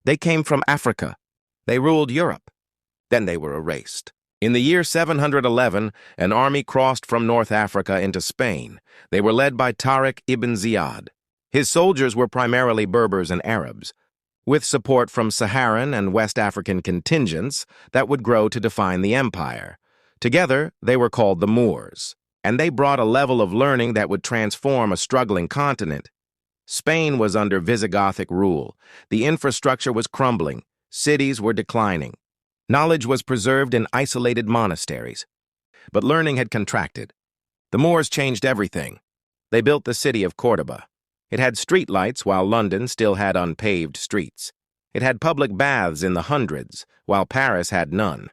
They came from Africa. They ruled Europe. Then they were erased. In the year 711, an army crossed from North Africa into Spain. They were led by Tariq ibn Ziyad. His soldiers were primarily Berbers and Arabs, with support from Saharan and West African contingents that would grow to define the empire. Together, they were called the Moors, and they brought a level of learning that would transform a struggling continent. Spain was under Visigothic rule. The infrastructure was crumbling. Cities were declining. Knowledge was preserved in isolated monasteries. But learning had contracted. The Moors changed everything. They built the city of Córdoba. It had streetlights while London still had unpaved streets. It had public baths in the hundreds, while Paris had none.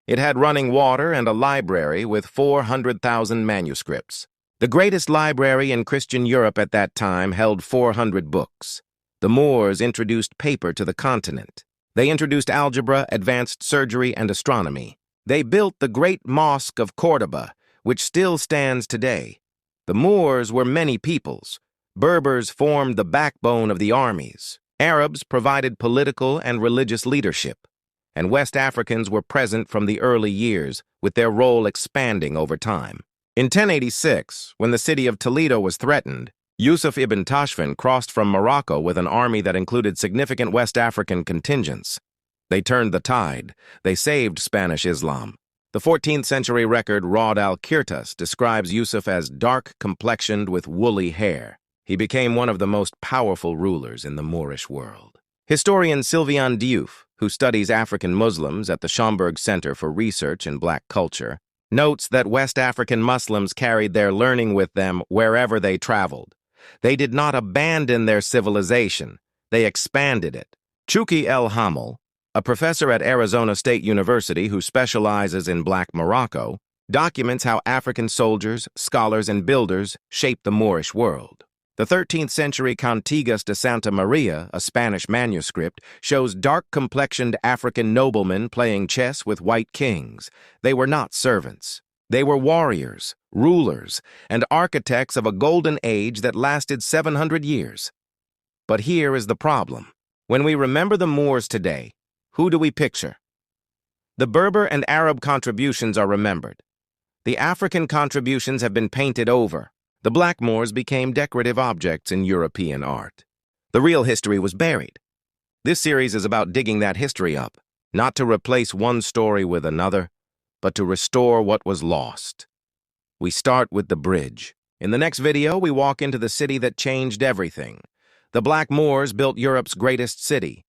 It had running water and a library with 400,000 manuscripts. The greatest library in Christian Europe at that time held 400 books. The Moors introduced paper to the continent. They introduced algebra, advanced surgery, and astronomy. They built the great mosque of Córdoba, which still stands today. The Moors were many peoples. Berbers formed the backbone of the armies. Arabs provided political and religious leadership. And West Africans were present from the early years, with their role expanding over time. In 1086, when the city of Toledo was threatened, Yusuf ibn Tashfin crossed from Morocco with an army that included significant West African contingents. They turned the tide. They saved Spanish Islam. The 14th century record Rod al-Kirtas describes Yusuf as dark-complexioned with woolly hair. He became one of the most powerful rulers in the Moorish world. Historian Sylviane Diouf, who studies African Muslims at the Schomburg Center for Research in Black Culture, notes that West African Muslims carried their learning with them wherever they traveled. They did not abandon their civilization. They expanded it. Chouki El Hamel, a professor at Arizona State University who specializes in Black Morocco, documents how African soldiers, scholars, and builders shaped the Moorish world. The 13th century Cantigas de Santa Maria, a Spanish manuscript, shows dark-complexioned African noblemen playing chess with white kings. They were not servants. They were warriors, rulers, and architects of a golden age that lasted 700 years. But here is the problem. When we remember the Moors today, who do we picture? The Berber and Arab contributions are remembered. The African contributions have been painted over. The Black Moors became decorative objects in European art. The real history was buried. This series is about digging that history up, not to replace one story with another, but to restore what was lost. We start with the bridge. In the next video, we walk into the city that changed everything. The Black Moors built Europe's greatest city,